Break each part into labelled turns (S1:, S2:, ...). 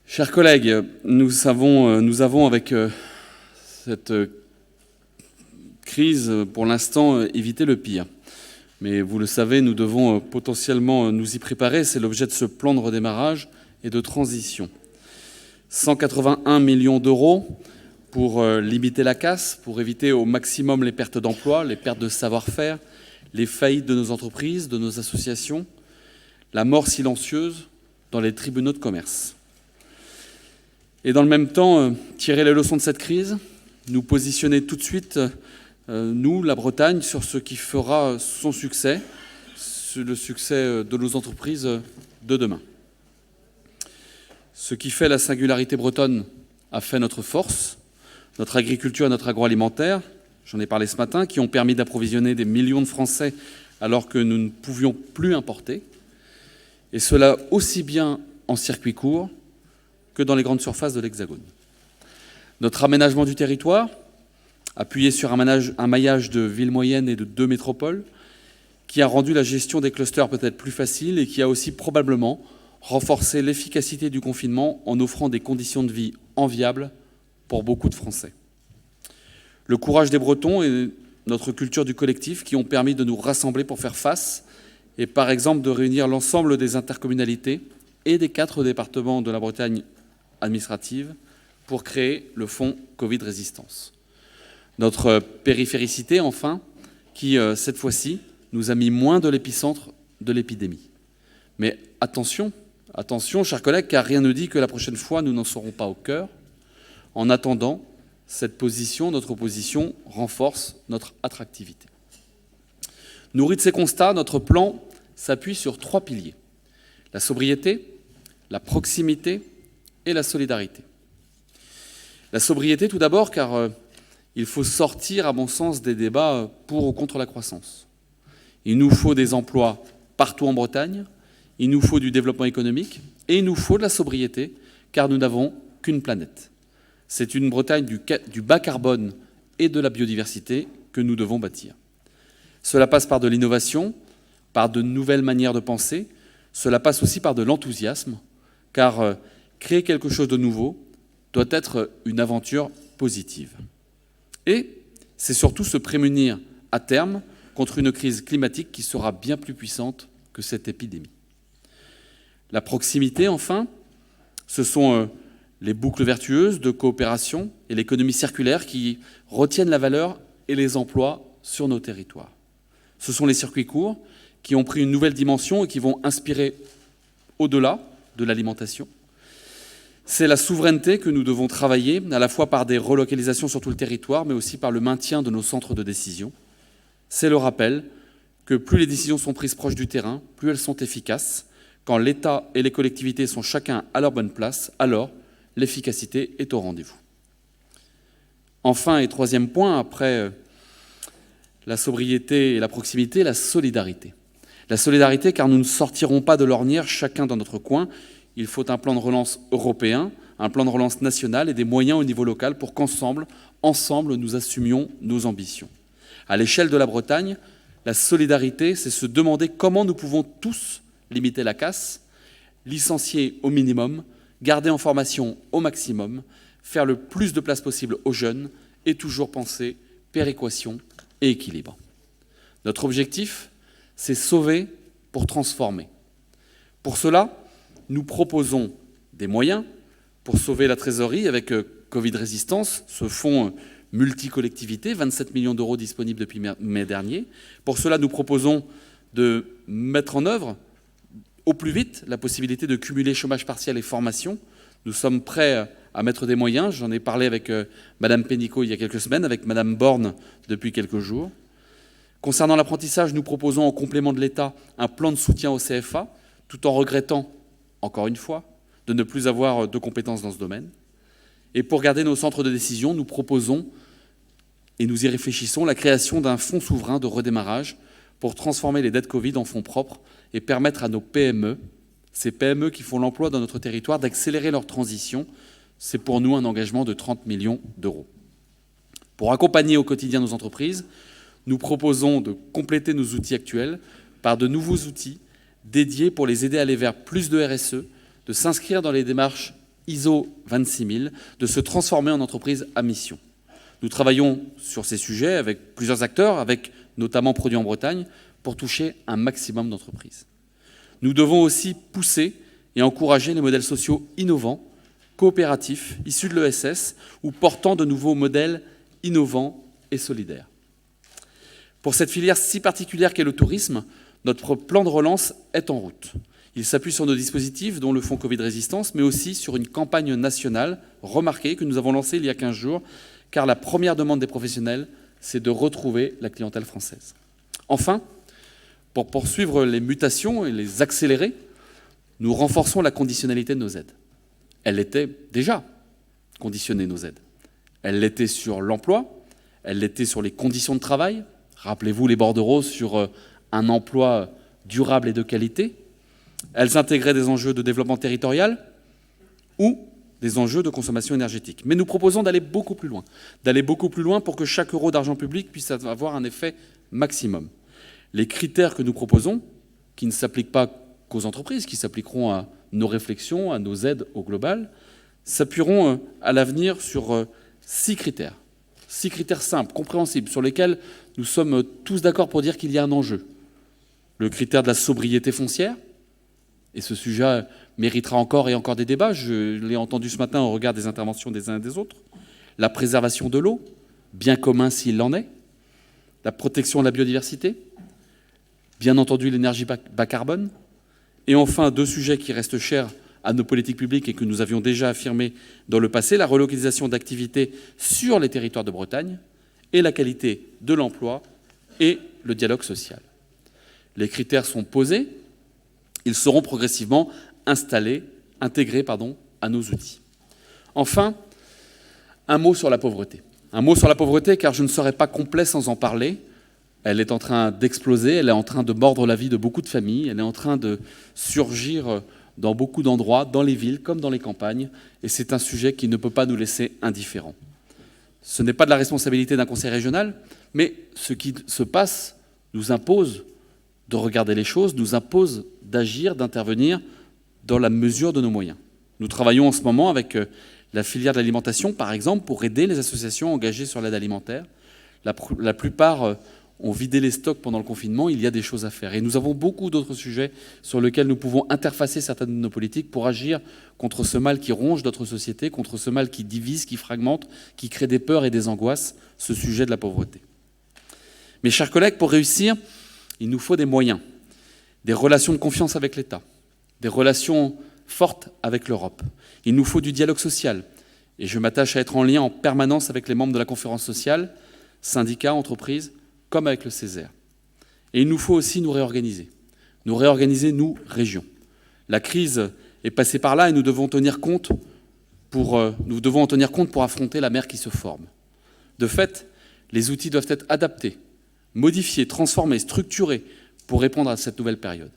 S1: Chers collègues, nous avons avec cette crise, pour l'instant, évité le pire. Mais vous le savez, nous devons potentiellement nous y préparer. C'est l'objet de ce plan de redémarrage et de transition. 181 millions d'euros pour limiter la casse, pour éviter au maximum les pertes d'emplois, les pertes de savoir-faire, les faillites de nos entreprises, de nos associations, la mort silencieuse dans les tribunaux de commerce. Et dans le même temps, tirer les leçons de cette crise, nous positionner tout de suite, nous, la Bretagne, sur ce qui fera son succès, sur le succès de nos entreprises de demain. Ce qui fait la singularité bretonne a fait notre force, notre agriculture et notre agroalimentaire, j'en ai parlé ce matin, qui ont permis d'approvisionner des millions de Français alors que nous ne pouvions plus importer, et cela aussi bien en circuit court que dans les grandes surfaces de l'Hexagone. Notre aménagement du territoire, appuyé sur un maillage de villes moyennes et de 2 métropoles, qui a rendu la gestion des clusters peut-être plus facile et qui a aussi probablement renforcé l'efficacité du confinement en offrant des conditions de vie enviables pour beaucoup de Français. Le courage des Bretons et notre culture du collectif qui ont permis de nous rassembler pour faire face et par exemple de réunir l'ensemble des intercommunalités et des 4 départements de la Bretagne administrative pour créer le fonds Covid Résistance. Notre périphéricité, enfin, qui, cette fois-ci, nous a mis moins de l'épicentre de l'épidémie. Mais attention, chers collègues, car rien ne dit que la prochaine fois, nous n'en serons pas au cœur. En attendant, notre position renforce notre attractivité. Nourri de ces constats, notre plan s'appuie sur 3 piliers. La sobriété, la proximité et la solidarité. La sobriété tout d'abord, car il faut sortir, à mon sens, des débats pour ou contre la croissance. Il nous faut des emplois partout en Bretagne, il nous faut du développement économique et il nous faut de la sobriété, car nous n'avons qu'une planète. C'est une Bretagne du bas carbone et de la biodiversité que nous devons bâtir. Cela passe par de l'innovation, par de nouvelles manières de penser, cela passe aussi par de l'enthousiasme, car créer quelque chose de nouveau doit être une aventure positive. Et c'est surtout se prémunir à terme contre une crise climatique qui sera bien plus puissante que cette épidémie. La proximité, enfin, ce sont les boucles vertueuses de coopération et l'économie circulaire qui retiennent la valeur et les emplois sur nos territoires. Ce sont les circuits courts qui ont pris une nouvelle dimension et qui vont inspirer au-delà de l'alimentation. C'est la souveraineté que nous devons travailler, à la fois par des relocalisations sur tout le territoire, mais aussi par le maintien de nos centres de décision. C'est le rappel que plus les décisions sont prises proches du terrain, plus elles sont efficaces. Quand l'État et les collectivités sont chacun à leur bonne place, alors l'efficacité est au rendez-vous. Enfin, et 3e point, après la sobriété et la proximité, la solidarité. La solidarité, car nous ne sortirons pas de l'ornière chacun dans notre coin. Il faut un plan de relance européen, un plan de relance national et des moyens au niveau local pour qu'ensemble, nous assumions nos ambitions. À l'échelle de la Bretagne, la solidarité, c'est se demander comment nous pouvons tous limiter la casse, licencier au minimum, garder en formation au maximum, faire le plus de place possible aux jeunes et toujours penser péréquation et équilibre. Notre objectif, c'est sauver pour transformer. Pour cela, nous proposons des moyens pour sauver la trésorerie avec Covid Résistance, ce fonds multi-collectivité, 27 millions d'euros disponibles depuis mai dernier. Pour cela, nous proposons de mettre en œuvre au plus vite la possibilité de cumuler chômage partiel et formation. Nous sommes prêts à mettre des moyens. J'en ai parlé avec Madame Pénicaud il y a quelques semaines, avec Madame Borne depuis quelques jours. Concernant l'apprentissage, nous proposons en complément de l'État un plan de soutien au CFA, tout en regrettant, encore une fois, de ne plus avoir de compétences dans ce domaine. Et pour garder nos centres de décision, nous proposons, et nous y réfléchissons, la création d'un fonds souverain de redémarrage pour transformer les dettes Covid en fonds propres et permettre à nos PME, ces PME qui font l'emploi dans notre territoire, d'accélérer leur transition. C'est pour nous un engagement de 30 millions d'euros. Pour accompagner au quotidien nos entreprises, nous proposons de compléter nos outils actuels par de nouveaux outils dédiés pour les aider à aller vers plus de RSE, de s'inscrire dans les démarches ISO 26000, de se transformer en entreprise à mission. Nous travaillons sur ces sujets avec plusieurs acteurs, avec notamment Produits en Bretagne, pour toucher un maximum d'entreprises. Nous devons aussi pousser et encourager les modèles sociaux innovants, coopératifs, issus de l'ESS ou portant de nouveaux modèles innovants et solidaires. Pour cette filière si particulière qu'est le tourisme, notre plan de relance est en route. Il s'appuie sur nos dispositifs, dont le fonds Covid Résistance, mais aussi sur une campagne nationale remarquée que nous avons lancée il y a 15 jours, car la première demande des professionnels, c'est de retrouver la clientèle française. Enfin, pour poursuivre les mutations et les accélérer, nous renforçons la conditionnalité de nos aides. Elle était déjà conditionnée, nos aides. Elle l'était sur l'emploi, elle l'était sur les conditions de travail. Rappelez-vous les bordereaux sur un emploi durable et de qualité. Elles intégraient des enjeux de développement territorial ou des enjeux de consommation énergétique. Mais nous proposons d'aller beaucoup plus loin pour que chaque euro d'argent public puisse avoir un effet maximum. Les critères que nous proposons, qui ne s'appliquent pas qu'aux entreprises, qui s'appliqueront à nos réflexions, à nos aides au global, s'appuieront à l'avenir sur 6 critères. 6 critères simples, compréhensibles, sur lesquels nous sommes tous d'accord pour dire qu'il y a un enjeu. Le critère de la sobriété foncière, et ce sujet méritera encore et encore des débats, je l'ai entendu ce matin au regard des interventions des uns et des autres. La préservation de l'eau, bien commun s'il en est. La protection de la biodiversité, bien entendu l'énergie bas carbone. Et enfin, 2 sujets qui restent chers à nos politiques publiques et que nous avions déjà affirmés dans le passé, la relocalisation d'activités sur les territoires de Bretagne et la qualité de l'emploi et le dialogue social. Les critères sont posés, ils seront progressivement intégrés à nos outils. Enfin, un mot sur la pauvreté. Un mot sur la pauvreté, car je ne serai pas complet sans en parler. Elle est en train d'exploser, elle est en train de mordre la vie de beaucoup de familles, elle est en train de surgir dans beaucoup d'endroits, dans les villes comme dans les campagnes, et c'est un sujet qui ne peut pas nous laisser indifférents. Ce n'est pas de la responsabilité d'un conseil régional, mais ce qui se passe nous impose de regarder les choses, nous impose d'agir, d'intervenir dans la mesure de nos moyens. Nous travaillons en ce moment avec la filière de l'alimentation, par exemple, pour aider les associations engagées sur l'aide alimentaire. La plupart ont vidé les stocks pendant le confinement, il y a des choses à faire. Et nous avons beaucoup d'autres sujets sur lesquels nous pouvons interfacer certaines de nos politiques pour agir contre ce mal qui ronge notre société, contre ce mal qui divise, qui fragmente, qui crée des peurs et des angoisses, ce sujet de la pauvreté. Mes chers collègues, pour réussir, il nous faut des moyens, des relations de confiance avec l'État, des relations fortes avec l'Europe. Il nous faut du dialogue social. Et je m'attache à être en lien en permanence avec les membres de la conférence sociale, syndicats, entreprises, comme avec le Césaire. Et il nous faut aussi nous réorganiser, nous, régions. La crise est passée par là et nous devons en tenir compte pour affronter la mer qui se forme. De fait, les outils doivent être adaptés, modifiés, transformés, structurés pour répondre à cette nouvelle période.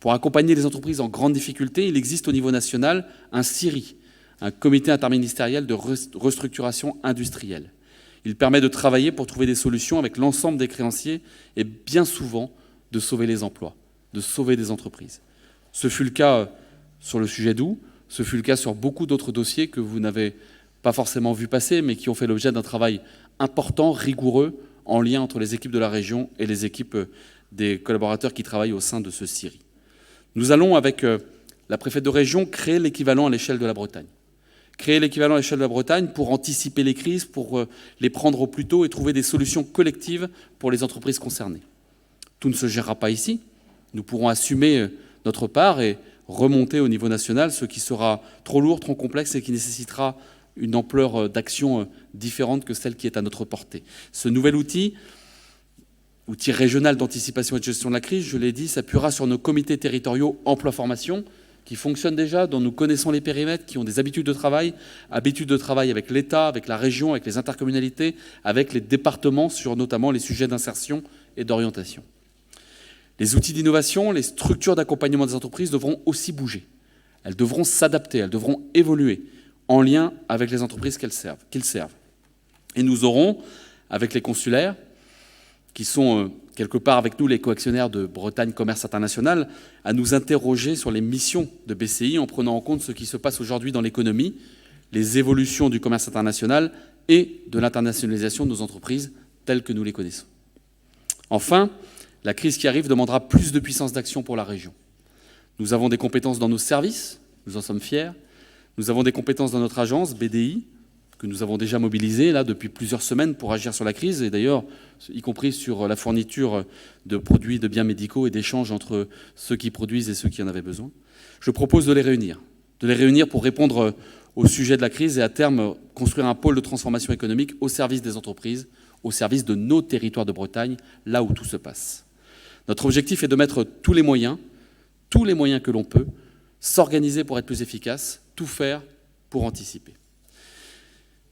S1: Pour accompagner les entreprises en grande difficulté, il existe au niveau national un CIRI, un comité interministériel de restructuration industrielle. Il permet de travailler pour trouver des solutions avec l'ensemble des créanciers et bien souvent de sauver les emplois, de sauver des entreprises. Ce fut le cas sur le sujet d'Oux, ce fut le cas sur beaucoup d'autres dossiers que vous n'avez pas forcément vu passer, mais qui ont fait l'objet d'un travail important, rigoureux, en lien entre les équipes de la région et les équipes des collaborateurs qui travaillent au sein de ce CIRI. Nous allons, avec la préfète de région, créer l'équivalent à l'échelle de la Bretagne. Créer l'équivalent à l'échelle de la Bretagne pour anticiper les crises, pour les prendre au plus tôt et trouver des solutions collectives pour les entreprises concernées. Tout ne se gérera pas ici. Nous pourrons assumer notre part et remonter au niveau national ce qui sera trop lourd, trop complexe et qui nécessitera une ampleur d'action différente que celle qui est à notre portée. Ce nouvel outil régional d'anticipation et de gestion de la crise, je l'ai dit, s'appuiera sur nos comités territoriaux emploi-formation, qui fonctionnent déjà, dont nous connaissons les périmètres, qui ont des habitudes de travail avec l'État, avec la région, avec les intercommunalités, avec les départements sur notamment les sujets d'insertion et d'orientation. Les outils d'innovation, les structures d'accompagnement des entreprises devront aussi bouger. Elles devront s'adapter, elles devront évoluer en lien avec les entreprises qu'ils servent. Et nous aurons, avec les consulaires, qui sont quelque part avec nous les coactionnaires de Bretagne Commerce International, à nous interroger sur les missions de BCI en prenant en compte ce qui se passe aujourd'hui dans l'économie, les évolutions du commerce international et de l'internationalisation de nos entreprises telles que nous les connaissons. Enfin, la crise qui arrive demandera plus de puissance d'action pour la région. Nous avons des compétences dans nos services, nous en sommes fiers. Nous avons des compétences dans notre agence, BDI, que nous avons déjà mobilisée là, depuis plusieurs semaines pour agir sur la crise, et d'ailleurs, y compris sur la fourniture de produits, de biens médicaux et d'échanges entre ceux qui produisent et ceux qui en avaient besoin. Je propose de les réunir pour répondre au sujet de la crise et à terme construire un pôle de transformation économique au service des entreprises, au service de nos territoires de Bretagne, là où tout se passe. Notre objectif est de mettre tous les moyens que l'on peut, s'organiser pour être plus efficace, tout faire pour anticiper.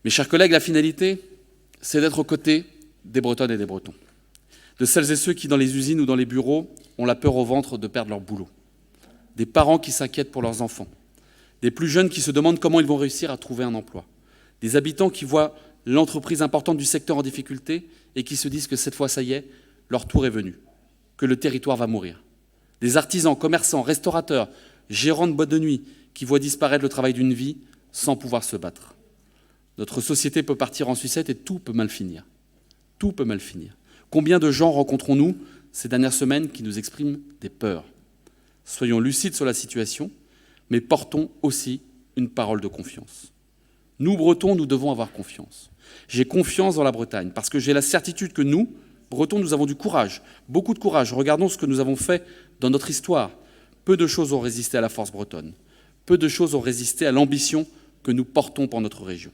S1: Mes chers collègues, la finalité, c'est d'être aux côtés des Bretonnes et des Bretons, de celles et ceux qui, dans les usines ou dans les bureaux, ont la peur au ventre de perdre leur boulot, des parents qui s'inquiètent pour leurs enfants, des plus jeunes qui se demandent comment ils vont réussir à trouver un emploi, des habitants qui voient l'entreprise importante du secteur en difficulté et qui se disent que cette fois, ça y est, leur tour est venu, que le territoire va mourir, des artisans, commerçants, restaurateurs, gérants de boîtes de nuit qui voient disparaître le travail d'une vie sans pouvoir se battre. Notre société peut partir en sucette et tout peut mal finir. Tout peut mal finir. Combien de gens rencontrons-nous ces dernières semaines qui nous expriment des peurs? Soyons lucides sur la situation, mais portons aussi une parole de confiance. Nous, Bretons, nous devons avoir confiance. J'ai confiance dans la Bretagne parce que j'ai la certitude que nous, Bretons, nous avons du courage, beaucoup de courage. Regardons ce que nous avons fait dans notre histoire. Peu de choses ont résisté à la force bretonne. Peu de choses ont résisté à l'ambition que nous portons pour notre région.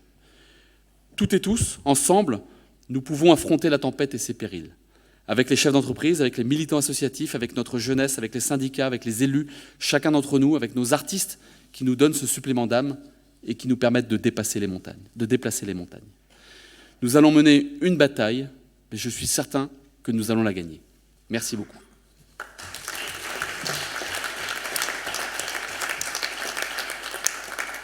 S1: Toutes et tous, ensemble, nous pouvons affronter la tempête et ses périls. Avec les chefs d'entreprise, avec les militants associatifs, avec notre jeunesse, avec les syndicats, avec les élus, chacun d'entre nous, avec nos artistes qui nous donnent ce supplément d'âme et qui nous permettent de déplacer les montagnes. Nous allons mener une bataille, mais je suis certain que nous allons la gagner. Merci beaucoup.